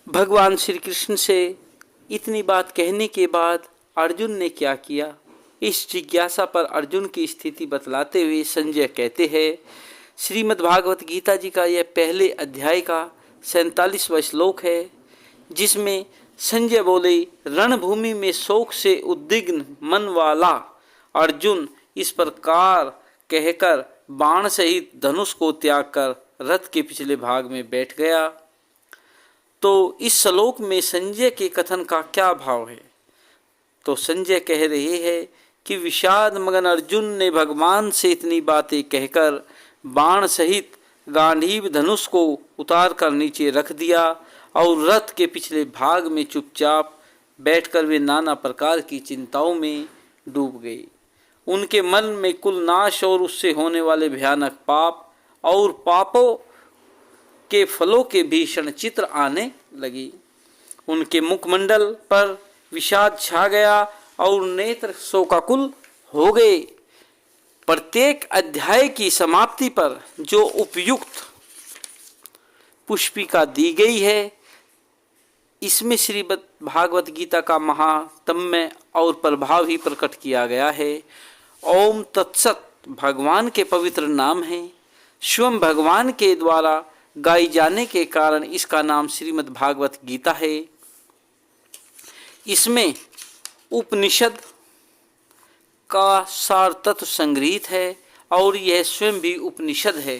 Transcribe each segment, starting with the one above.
भगवान श्री कृष्ण से इतनी बात कहने के बाद अर्जुन ने क्या किया, इस जिज्ञासा पर अर्जुन की स्थिति बतलाते हुए संजय कहते हैं। श्रीमद् भागवत गीता जी का यह पहले अध्याय का 47वां श्लोक है, जिसमें संजय बोले, रणभूमि में शोक से उद्विग्न मन वाला अर्जुन इस प्रकार कहकर बाण सहित धनुष को त्याग कर रथ के पिछले भाग में बैठ गया। तो इस श्लोक में संजय के कथन का क्या भाव है? तो संजय कह रहे हैं कि विषाद मगन अर्जुन ने भगवान से इतनी बातें कहकर बाण सहित गांडीव धनुष को उतार कर नीचे रख दिया और रथ के पिछले भाग में चुपचाप बैठकर वे नाना प्रकार की चिंताओं में डूब गए। उनके मन में कुल नाश और उससे होने वाले भयानक पाप और पापों के फलों के भीषण चित्र आने लगी। उनके मुखमंडल पर विषाद छा गया और नेत्र शोकाकुल हो गए। प्रत्येक अध्याय की समाप्ति पर जो उपयुक्त पुष्पिका दी गई है, इसमें श्रीमद् भागवत गीता का महात्म्य और प्रभाव ही प्रकट किया गया है। ओम तत्सत भगवान के पवित्र नाम है। स्वयं भगवान के द्वारा गाई जाने के कारण इसका नाम श्रीमद् भागवत गीता है। इसमें उपनिषद का सार तत्व संग्रहित है और यह स्वयं भी उपनिषद है।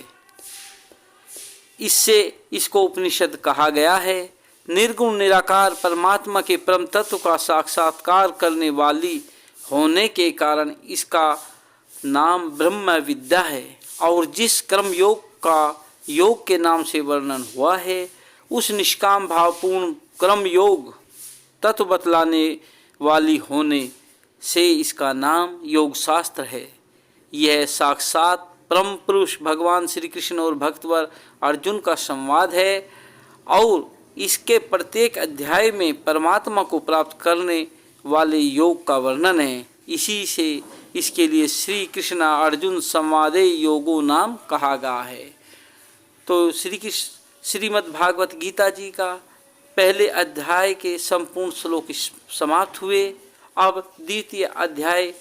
इससे इसको उपनिषद कहा गया है। निर्गुण निराकार परमात्मा के परम तत्व का साक्षात्कार करने वाली होने के कारण इसका नाम ब्रह्म विद्या है। और जिस कर्म योग का योग के नाम से वर्णन हुआ है, उस निष्काम भावपूर्ण कर्म योग तत्व बतलाने वाली होने से इसका नाम योग शास्त्र है। यह साक्षात परम पुरुष भगवान श्री कृष्ण और भक्तवर अर्जुन का संवाद है और इसके प्रत्येक अध्याय में परमात्मा को प्राप्त करने वाले योग का वर्णन है। इसी से इसके लिए श्री कृष्ण अर्जुन संवादे योगो नाम कहा गया है। तो श्रीमद् भागवत गीता जी का पहले अध्याय के संपूर्ण श्लोक समाप्त हुए। अब द्वितीय अध्याय